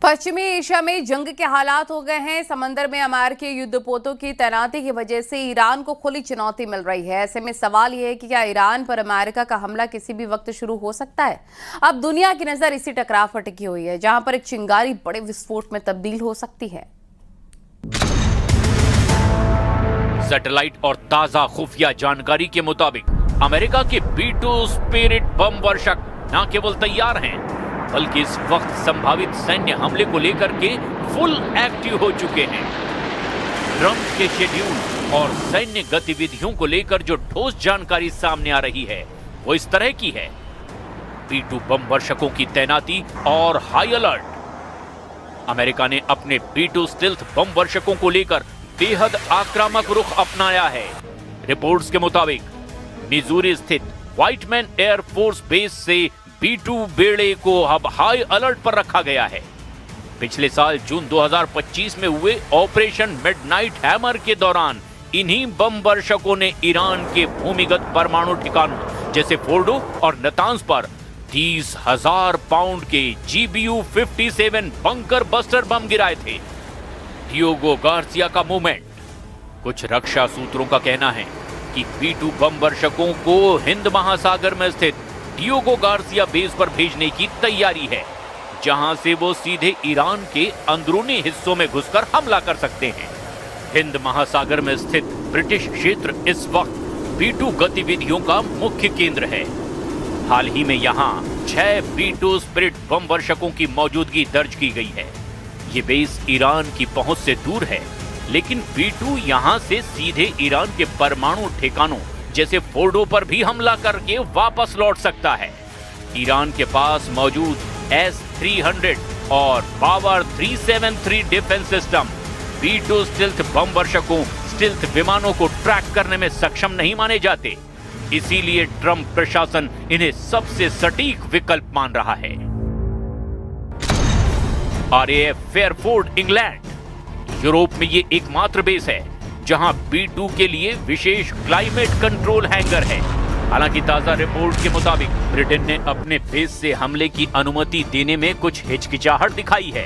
पश्चिमी एशिया में जंग के हालात हो गए हैं। समंदर में अमेरिकी युद्धपोतों की तैनाती की वजह से ईरान को खुली चुनौती मिल रही है। ऐसे में सवाल यह है कि क्या ईरान पर अमेरिका का हमला किसी भी वक्त शुरू हो सकता है। अब दुनिया की नजर इसी टकराव पर टिकी हुई है, जहां पर एक चिंगारी बड़े विस्फोट में तब्दील हो सकती है। सैटेलाइट और ताजा खुफिया जानकारी के मुताबिक अमेरिका के B-2 स्पिरिट बम वर्षक न केवल तैयार हैं, बल्कि इस वक्त संभावित सैन्य हमले को लेकर के फुल एक्टिव हो चुके हैं। ट्रंप के शेड्यूल और सैन्य गतिविधियों को लेकर जो ठोस जानकारी सामने आ रही है वो इस तरह की है। B-2 बम वर्षकों की तैनाती और हाई अलर्ट। अमेरिका ने अपने B-2 स्टील्थ बम वर्षकों को लेकर बेहद आक्रामक रुख अपनाया है। रिपोर्ट्स के मुताबिक मिजूरी स्थित व्हाइटमैन एयरफोर्स बेस से B-2 बेड़े को अब हाई अलर्ट पर रखा गया है। पिछले साल जून 2025 में हुए ऑपरेशन मिडनाइट हैमर के दौरान इन्हीं बम वर्षकों ने ईरान के भूमिगत परमाणु ठिकानों जैसे फोर्डो और नतांज पर 30,000 पाउंड के GBU-57 बंकर बस्टर बम गिराए थे। डियोगो गार्सिया का मूवमेंट। कुछ रक्षा सूत्रों का कहना है कि B-2 बम वर्षकों को हिंद महासागर में स्थित डियोगो गार्सिया बेस पर भेजने की तैयारी है, जहां से वो सीधे ईरान के अंदरूनी हिस्सों में घुसकर हमला कर सकते हैं। हिंद महासागर में स्थित ब्रिटिश क्षेत्र इस वक्त B-2 गतिविधियों का मुख्य केंद्र है। हाल ही में यहां 6 B-2 स्पिरिट बम वर्षकों की मौजूदगी दर्ज की गई है। ये बेस ईरान की पहुंच से दूर है, लेकिन B-2 यहां से सीधे ईरान के परमाणु ठिकानों जैसे फोर्डो पर भी हमला करके वापस लौट सकता है। ईरान के पास मौजूद S-300 और power 373 defence system B-2 stealth bomb वर्षकों स्टील्थ विमानों को ट्रैक करने में सक्षम नहीं माने जाते। इसीलिए ट्रंप प्रशासन इन्हें सबसे सटीक विकल्प मान रहा है। RAF Fairford England. यूरोप में ये एकमात्र बेस है जहां B-2 के लिए विशेष क्लाइमेट कंट्रोल हैंगर है। हालांकि ताजा रिपोर्ट के मुताबिक ब्रिटेन ने अपने बेस से हमले की अनुमति देने में कुछ हिचकिचाहट दिखाई है,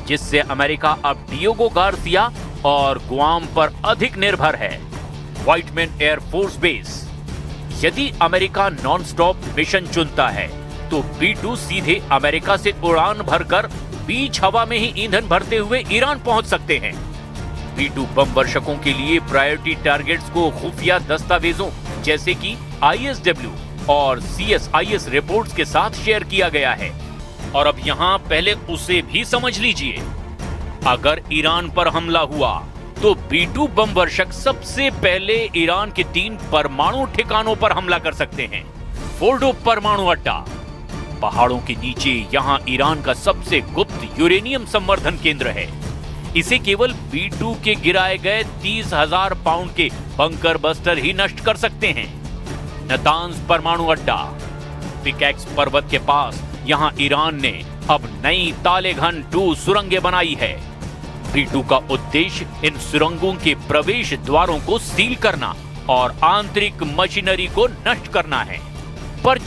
जिससे अमेरिका अब डियोगो गार्सिया और गुआम पर अधिक निर्भर है। Whitman air force base. यदि अमेरिका नॉन स्टॉप मिशन चुनता है तो B-2 सीधे अमेरिका से उड़ान भरकर बीच हवा में ही ईंधन भरते हुए ईरान पहुंच सकते हैं। B-2 बम वर्षकों के लिए प्रायोरिटी टारगेट्स को खुफिया दस्तावेजों जैसे कि ISW और CSIS रिपोर्ट्स के साथ शेयर किया गया है। और अब यहां पहले उसे भी समझ लीजिए। अगर ईरान पर हमला हुआ तो B-2 बम वर्षक सबसे पहले ईरान के 3 परमाणु ठिकानों पर हमला कर सकते हैं। फोर्डो परमाणु अड्डा। पहाड़ों के नीचे यहां ईरान का सबसे गुप्त यूरेनियम संवर्धन केंद्र है। इसे केवल B-2 के गिराए गए 30,000 पाउंड के बंकर बस्टर ही नष्ट कर सकते हैं। नतांज परमाणु अड्डा। पिकैक्स पर्वत के पास यहां ईरान ने अब नई तालेघन 2 सुरंगें बनाई है। B-2 का उद्देश्य इन सुरंगों के प्रवेश द्वारों को सील करना और आंतरिक मशीनरी को नष्ट करना है। पर